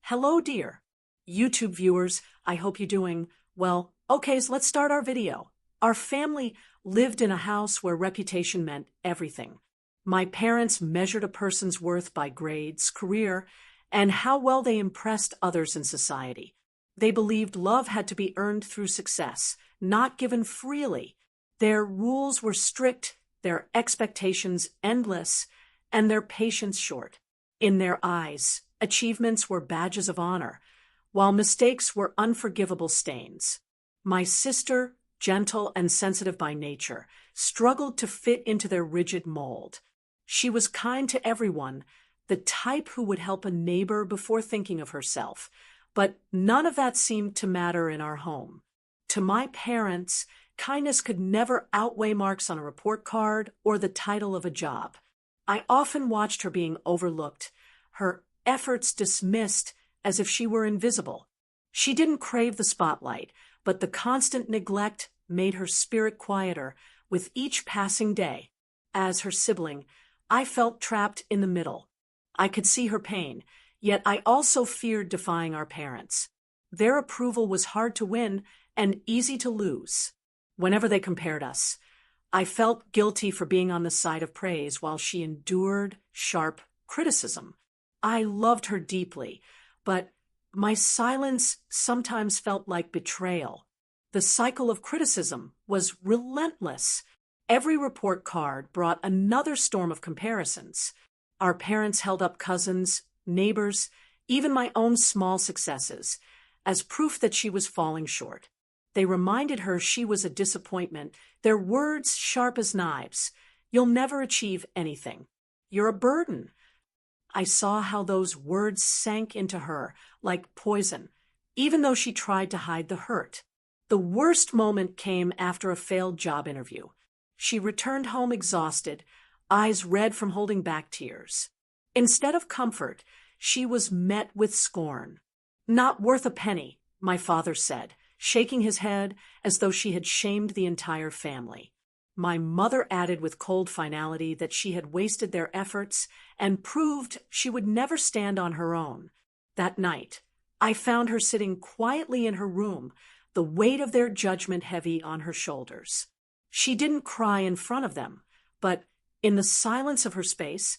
Hello, dear YouTube viewers. I hope you're doing well. Okay, so let's start our video. Our family lived in a house where reputation meant everything. My parents measured a person's worth by grades, career, and how well they impressed others in society. They believed love had to be earned through success, not given freely. Their rules were strict, their expectations endless, and their patience short. In their eyes, achievements were badges of honor, while mistakes were unforgivable stains. My sister, gentle and sensitive by nature, struggled to fit into their rigid mold. She was kind to everyone, the type who would help a neighbor before thinking of herself, but none of that seemed to matter in our home. To my parents, kindness could never outweigh marks on a report card or the title of a job. I often watched her being overlooked, her efforts dismissed as if she were invisible. She didn't crave the spotlight, but the constant neglect made her spirit quieter with each passing day. As her sibling, I felt trapped in the middle. I could see her pain, yet I also feared defying our parents. Their approval was hard to win and easy to lose. Whenever they compared us, I felt guilty for being on the side of praise while she endured sharp criticism. I loved her deeply, but my silence sometimes felt like betrayal. The cycle of criticism was relentless. Every report card brought another storm of comparisons. Our parents held up cousins, neighbors, even my own small successes, as proof that she was falling short. They reminded her she was a disappointment, their words sharp as knives. You'll never achieve anything. You're a burden. I saw how those words sank into her like poison, even though she tried to hide the hurt. The worst moment came after a failed job interview. She returned home exhausted, eyes red from holding back tears. Instead of comfort, she was met with scorn. "Not worth a penny," my father said, shaking his head as though she had shamed the entire family. My mother added with cold finality that she had wasted their efforts and proved she would never stand on her own. That night, I found her sitting quietly in her room, the weight of their judgment heavy on her shoulders. She didn't cry in front of them, but in the silence of her space,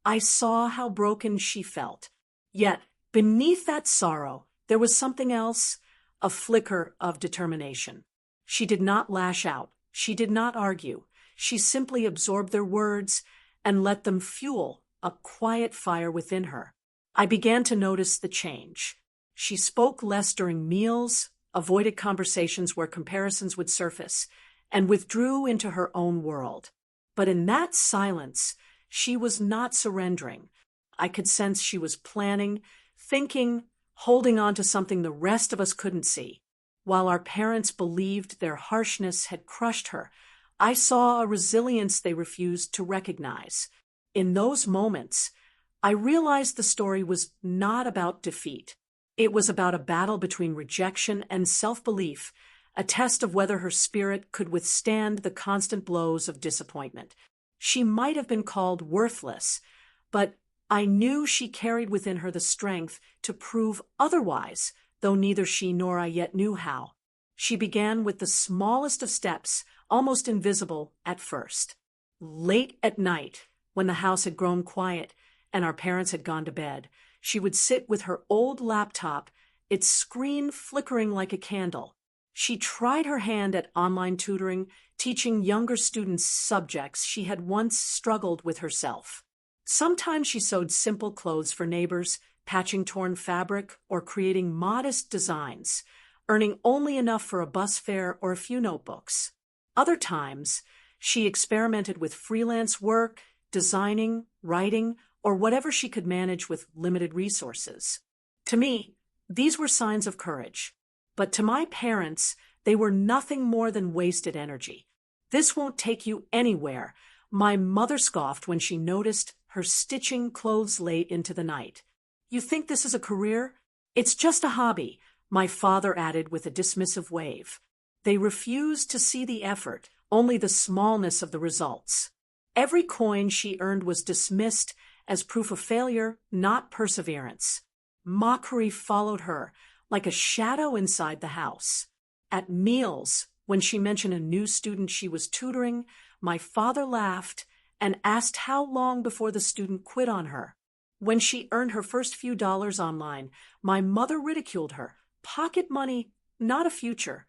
I saw how broken she felt. Yet, beneath that sorrow, there was something else, a flicker of determination. She did not lash out. She did not argue. She simply absorbed their words and let them fuel a quiet fire within her. I began to notice the change. She spoke less during meals, avoided conversations where comparisons would surface, and withdrew into her own world. But in that silence, she was not surrendering. I could sense she was planning, thinking, holding on to something the rest of us couldn't see. While our parents believed their harshness had crushed her, I saw a resilience they refused to recognize. In those moments, I realized the story was not about defeat. It was about a battle between rejection and self-belief, a test of whether her spirit could withstand the constant blows of disappointment. She might have been called worthless, but I knew she carried within her the strength to prove otherwise, though neither she nor I yet knew how. She began with the smallest of steps, almost invisible at first. Late at night, when the house had grown quiet and our parents had gone to bed, she would sit with her old laptop, its screen flickering like a candle. She tried her hand at online tutoring, teaching younger students subjects she had once struggled with herself. Sometimes she sewed simple clothes for neighbors, patching torn fabric or creating modest designs, earning only enough for a bus fare or a few notebooks. Other times, she experimented with freelance work, designing, writing, or whatever she could manage with limited resources. To me, these were signs of courage. But to my parents, they were nothing more than wasted energy. "This won't take you anywhere," my mother scoffed when she noticed her stitching clothes late into the night. "You think this is a career? It's just a hobby," my father added with a dismissive wave. They refused to see the effort, only the smallness of the results. Every coin she earned was dismissed as proof of failure, not perseverance. Mockery followed her like a shadow inside the house. At meals, when she mentioned a new student she was tutoring, my father laughed and asked how long before the student quit on her. When she earned her first few dollars online, my mother ridiculed her. Pocket money, not a future.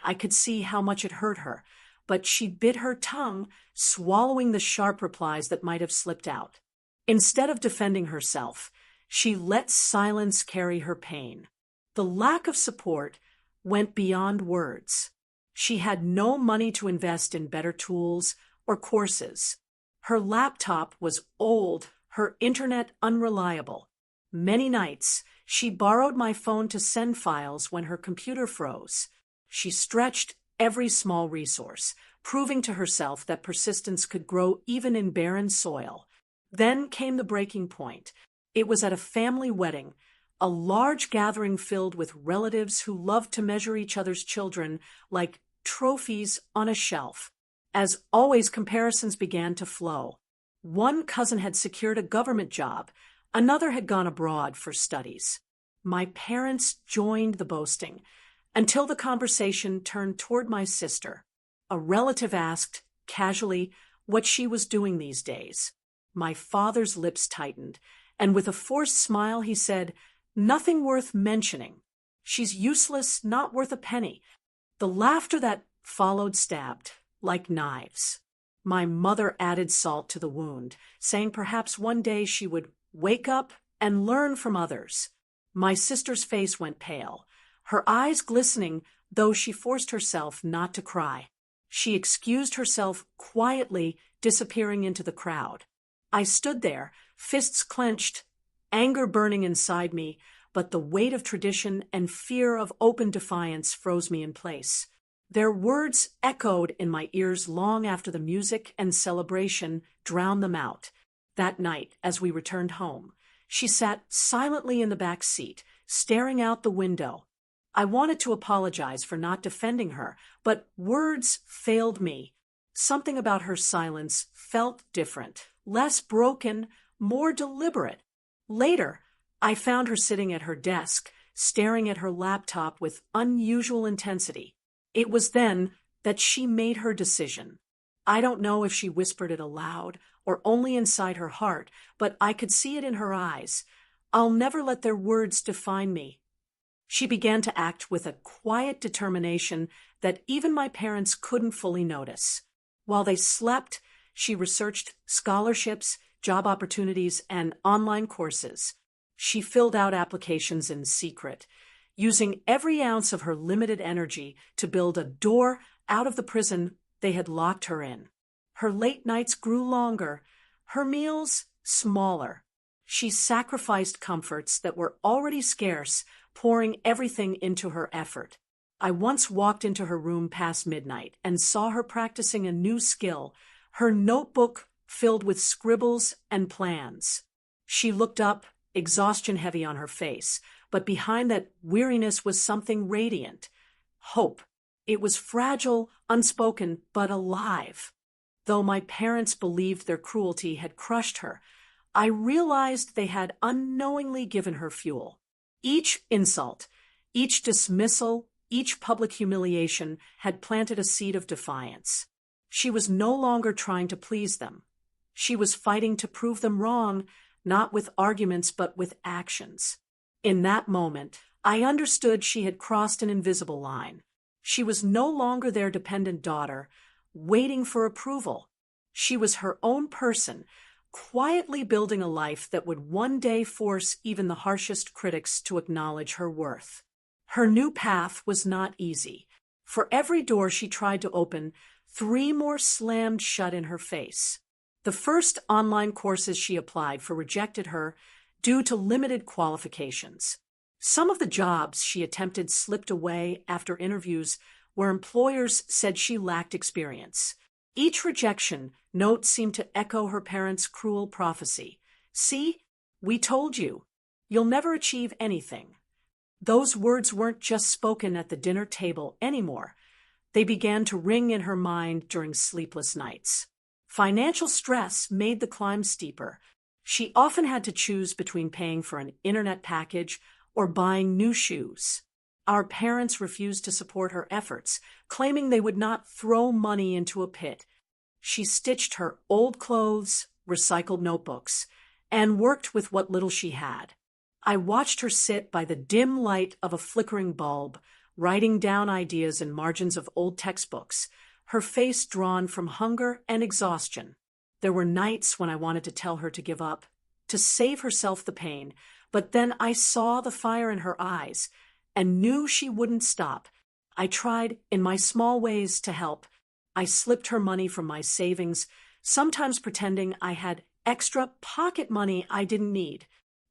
I could see how much it hurt her, but she bit her tongue, swallowing the sharp replies that might have slipped out. Instead of defending herself, she let silence carry her pain. The lack of support went beyond words. She had no money to invest in better tools or courses. Her laptop was old, her internet unreliable. Many nights, she borrowed my phone to send files when her computer froze. She stretched every small resource, proving to herself that persistence could grow even in barren soil. Then came the breaking point. It was at a family wedding, a large gathering filled with relatives who loved to measure each other's children like trophies on a shelf. As always, comparisons began to flow. One cousin had secured a government job, another had gone abroad for studies. My parents joined the boasting, until the conversation turned toward my sister. A relative asked, casually, what she was doing these days. My father's lips tightened, and with a forced smile he said, "Nothing worth mentioning. She's useless, not worth a penny." The laughter that followed stabbed, like knives. My mother added salt to the wound, saying perhaps one day she would wake up and learn from others. My sister's face went pale, her eyes glistening, though she forced herself not to cry. She excused herself quietly, disappearing into the crowd. I stood there, fists clenched, anger burning inside me, but the weight of tradition and fear of open defiance froze me in place. Their words echoed in my ears long after the music and celebration drowned them out. That night, as we returned home, she sat silently in the back seat, staring out the window. I wanted to apologize for not defending her, but words failed me. Something about her silence felt different, less broken, more deliberate. Later, I found her sitting at her desk, staring at her laptop with unusual intensity. It was then that she made her decision. I don't know if she whispered it aloud or only inside her heart, but I could see it in her eyes. I'll never let their words define me. She began to act with a quiet determination that even my parents couldn't fully notice. While they slept, she researched scholarships, job opportunities, and online courses. She filled out applications in secret, using every ounce of her limited energy to build a door out of the prison they had locked her in. Her late nights grew longer, her meals smaller. She sacrificed comforts that were already scarce, pouring everything into her effort. I once walked into her room past midnight and saw her practicing a new skill, her notebook filled with scribbles and plans. She looked up, exhaustion heavy on her face, but behind that weariness was something radiant. Hope. It was fragile, unspoken, but alive. Though my parents believed their cruelty had crushed her, I realized they had unknowingly given her fuel. Each insult, each dismissal, each public humiliation had planted a seed of defiance. She was no longer trying to please them. She was fighting to prove them wrong, not with arguments but with actions. In that moment, I understood she had crossed an invisible line. She was no longer their dependent daughter, waiting for approval. She was her own person, quietly building a life that would one day force even the harshest critics to acknowledge her worth. Her new path was not easy. For every door she tried to open, 3 more slammed shut in her face. The first online courses she applied for rejected her due to limited qualifications. Some of the jobs she attempted slipped away after interviews where employers said she lacked experience. Each rejection note seemed to echo her parents' cruel prophecy. "See, we told you. You'll never achieve anything." Those words weren't just spoken at the dinner table anymore. They began to ring in her mind during sleepless nights. Financial stress made the climb steeper. She often had to choose between paying for an internet package or buying new shoes. Our parents refused to support her efforts, claiming they would not throw money into a pit. She stitched her old clothes, recycled notebooks, and worked with what little she had. I watched her sit by the dim light of a flickering bulb, writing down ideas in margins of old textbooks, her face drawn from hunger and exhaustion. There were nights when I wanted to tell her to give up, to save herself the pain, but then I saw the fire in her eyes and knew she wouldn't stop. I tried, in my small ways, to help. I slipped her money from my savings, sometimes pretending I had extra pocket money I didn't need.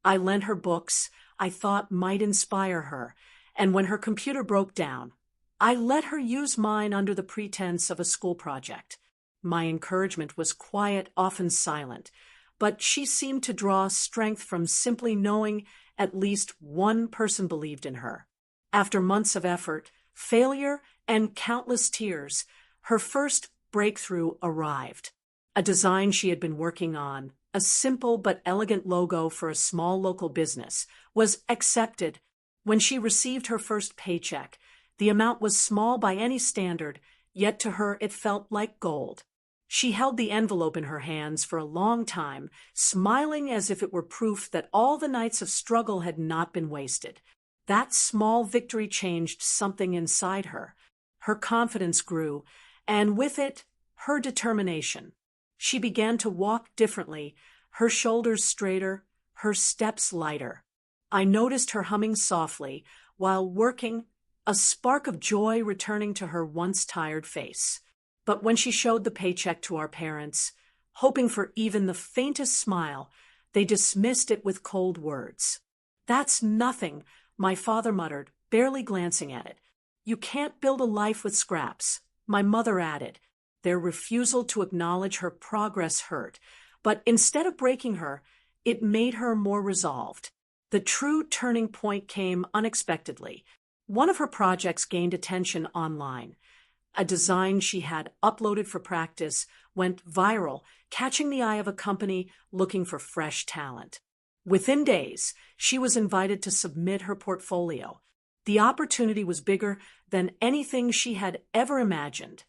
I lent her books I thought might inspire her, and when her computer broke down, I let her use mine under the pretense of a school project. My encouragement was quiet, often silent, but she seemed to draw strength from simply knowing at least one person believed in her. After months of effort, failure, and countless tears, her first breakthrough arrived. A design she had been working on, a simple but elegant logo for a small local business, was accepted. When she received her first paycheck, the amount was small by any standard, yet to her it felt like gold. She held the envelope in her hands for a long time, smiling as if it were proof that all the nights of struggle had not been wasted. That small victory changed something inside her. Her confidence grew, and with it, her determination. She began to walk differently, her shoulders straighter, her steps lighter. I noticed her humming softly while working, a spark of joy returning to her once tired face. But when she showed the paycheck to our parents, hoping for even the faintest smile, they dismissed it with cold words. "That's nothing," my father muttered, barely glancing at it. "You can't build a life with scraps," my mother added. Their refusal to acknowledge her progress hurt, but instead of breaking her, it made her more resolved. The true turning point came unexpectedly. One of her projects gained attention online. A design she had uploaded for practice went viral, catching the eye of a company looking for fresh talent. Within days, she was invited to submit her portfolio. The opportunity was bigger than anything she had ever imagined.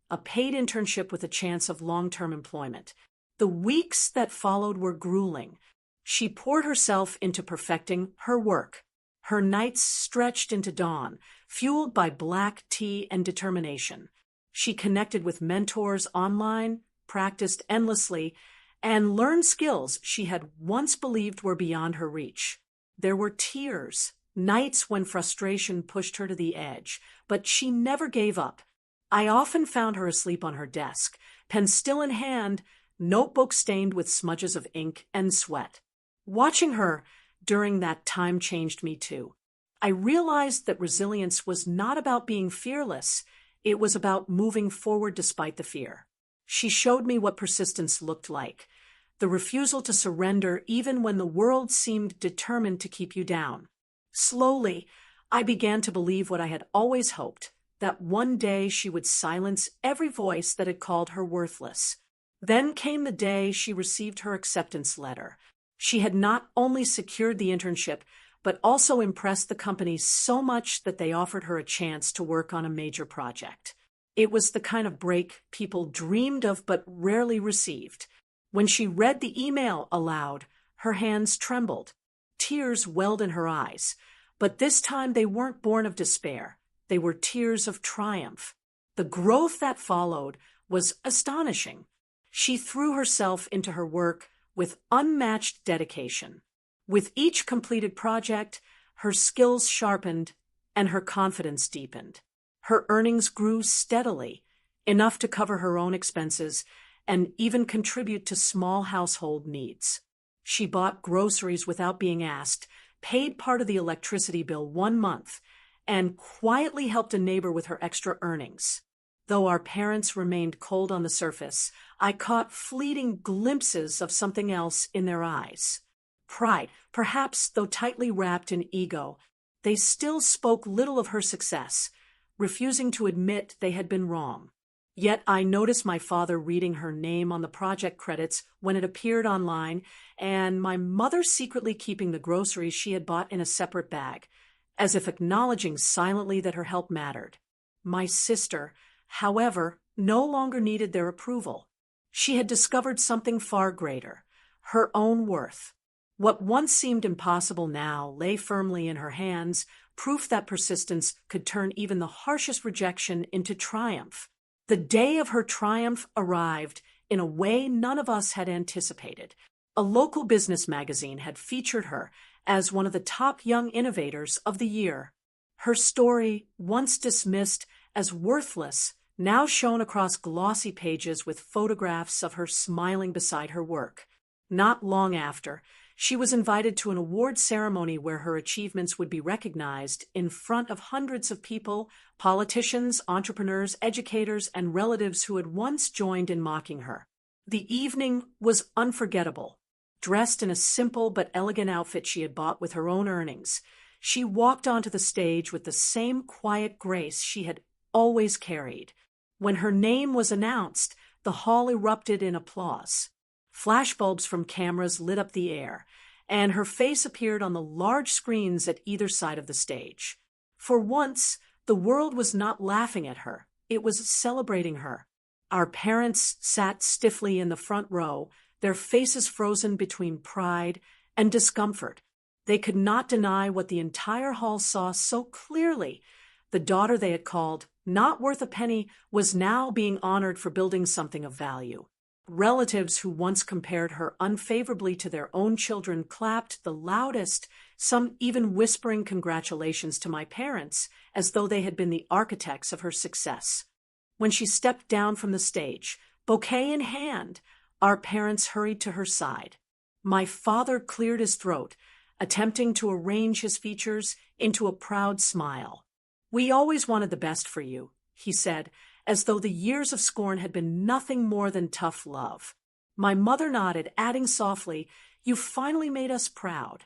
A paid internship with a chance of long-term employment. The weeks that followed were grueling. She poured herself into perfecting her work. Her nights stretched into dawn, fueled by black tea and determination. She connected with mentors online, practiced endlessly, and learned skills she had once believed were beyond her reach. There were tears, nights when frustration pushed her to the edge, but she never gave up. I often found her asleep on her desk, pen still in hand, notebook stained with smudges of ink and sweat. Watching her during that time changed me too. I realized that resilience was not about being fearless, it was about moving forward despite the fear. She showed me what persistence looked like, the refusal to surrender even when the world seemed determined to keep you down. Slowly, I began to believe what I had always hoped, that one day she would silence every voice that had called her worthless. Then came the day she received her acceptance letter. She had not only secured the internship, but also impressed the company so much that they offered her a chance to work on a major project. It was the kind of break people dreamed of but rarely received. When she read the email aloud, her hands trembled. Tears welled in her eyes, but this time they weren't born of despair. They were tears of triumph. The growth that followed was astonishing. She threw herself into her work with unmatched dedication. With each completed project, her skills sharpened and her confidence deepened. Her earnings grew steadily, enough to cover her own expenses and even contribute to small household needs. She bought groceries without being asked, paid part of the electricity bill 1 month, and quietly helped a neighbor with her extra earnings. Though our parents remained cold on the surface, I caught fleeting glimpses of something else in their eyes. Pride, perhaps though tightly wrapped in ego, they still spoke little of her success, refusing to admit they had been wrong. Yet I noticed my father reading her name on the project credits when it appeared online, and my mother secretly keeping the groceries she had bought in a separate bag, as if acknowledging silently that her help mattered. My sister, however, no longer needed their approval. She had discovered something far greater, her own worth. What once seemed impossible now lay firmly in her hands, proof that persistence could turn even the harshest rejection into triumph. The day of her triumph arrived in a way none of us had anticipated. A local business magazine had featured her as one of the top young innovators of the year. Her story, once dismissed as worthless, now shone across glossy pages with photographs of her smiling beside her work. Not long after, she was invited to an award ceremony where her achievements would be recognized in front of hundreds of people, politicians, entrepreneurs, educators, and relatives who had once joined in mocking her. The evening was unforgettable. Dressed in a simple but elegant outfit she had bought with her own earnings, she walked onto the stage with the same quiet grace she had always carried. When her name was announced, the hall erupted in applause. Flashbulbs from cameras lit up the air, and her face appeared on the large screens at either side of the stage. For once, the world was not laughing at her, it was celebrating her. Our parents sat stiffly in the front row, their faces frozen between pride and discomfort. They could not deny what the entire hall saw so clearly. The daughter they had called not worth a penny was now being honored for building something of value. Relatives who once compared her unfavorably to their own children clapped the loudest, some even whispering congratulations to my parents as though they had been the architects of her success. When she stepped down from the stage, bouquet in hand, our parents hurried to her side. My father cleared his throat, attempting to arrange his features into a proud smile. "We always wanted the best for you," he said, as though the years of scorn had been nothing more than tough love. My mother nodded, adding softly, "You finally made us proud."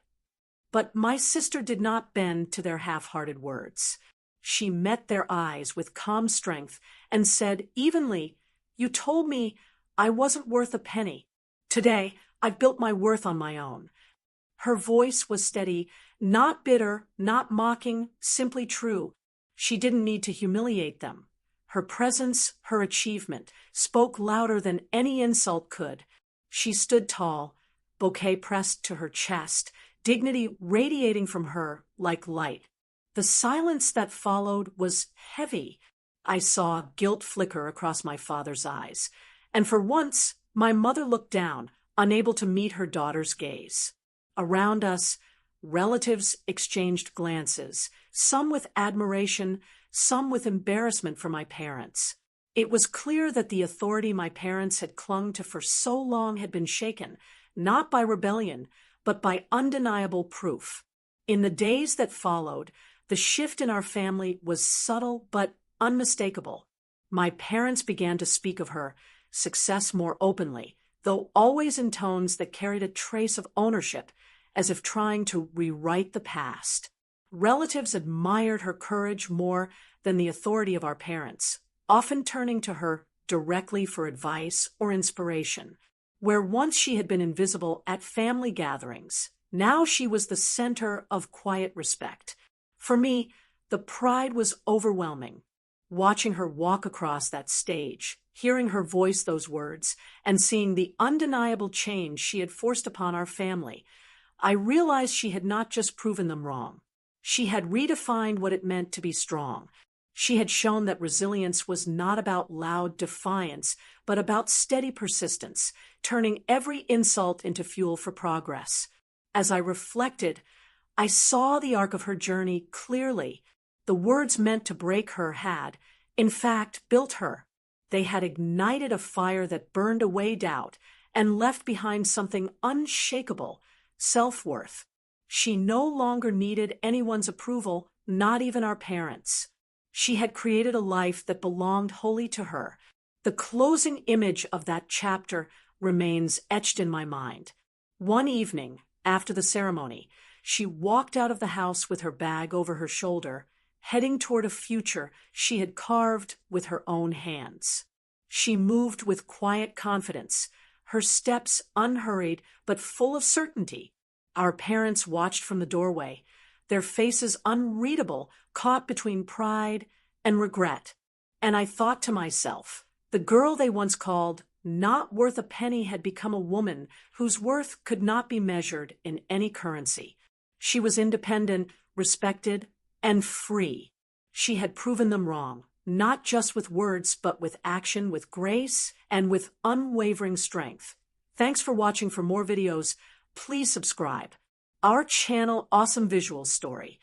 But my sister did not bend to their half-hearted words. She met their eyes with calm strength and said evenly, "You told me I wasn't worth a penny. Today, I've built my worth on my own." Her voice was steady, not bitter, not mocking, simply true. She didn't need to humiliate them. Her presence, her achievement, spoke louder than any insult could. She stood tall, bouquet pressed to her chest, dignity radiating from her like light. The silence that followed was heavy. I saw guilt flicker across my father's eyes, and for once, my mother looked down, unable to meet her daughter's gaze. Around us, relatives exchanged glances, some with admiration, some with embarrassment for my parents. It was clear that the authority my parents had clung to for so long had been shaken, not by rebellion, but by undeniable proof. In the days that followed, the shift in our family was subtle but unmistakable. My parents began to speak of her success more openly, though always in tones that carried a trace of ownership, as if trying to rewrite the past. Relatives admired her courage more than the authority of our parents, often turning to her directly for advice or inspiration. Where once she had been invisible at family gatherings, now she was the center of quiet respect. For me, the pride was overwhelming. Watching her walk across that stage, hearing her voice those words, and seeing the undeniable change she had forced upon our family, I realized she had not just proven them wrong. She had redefined what it meant to be strong. She had shown that resilience was not about loud defiance, but about steady persistence, turning every insult into fuel for progress. As I reflected, I saw the arc of her journey clearly. The words meant to break her had, in fact, built her. They had ignited a fire that burned away doubt and left behind something unshakable: self-worth. She no longer needed anyone's approval, not even our parents. She had created a life that belonged wholly to her. The closing image of that chapter remains etched in my mind. One evening, after the ceremony, she walked out of the house with her bag over her shoulder, heading toward a future she had carved with her own hands. She moved with quiet confidence, her steps unhurried but full of certainty. Our parents watched from the doorway, their faces unreadable, caught between pride and regret. And I thought to myself, the girl they once called not worth a penny had become a woman whose worth could not be measured in any currency. She was independent, respected, and free. She had proven them wrong, not just with words, but with action, with grace, and with unwavering strength. Thanks for watching. For more videos, please subscribe. Our channel, Awesome Visual Story.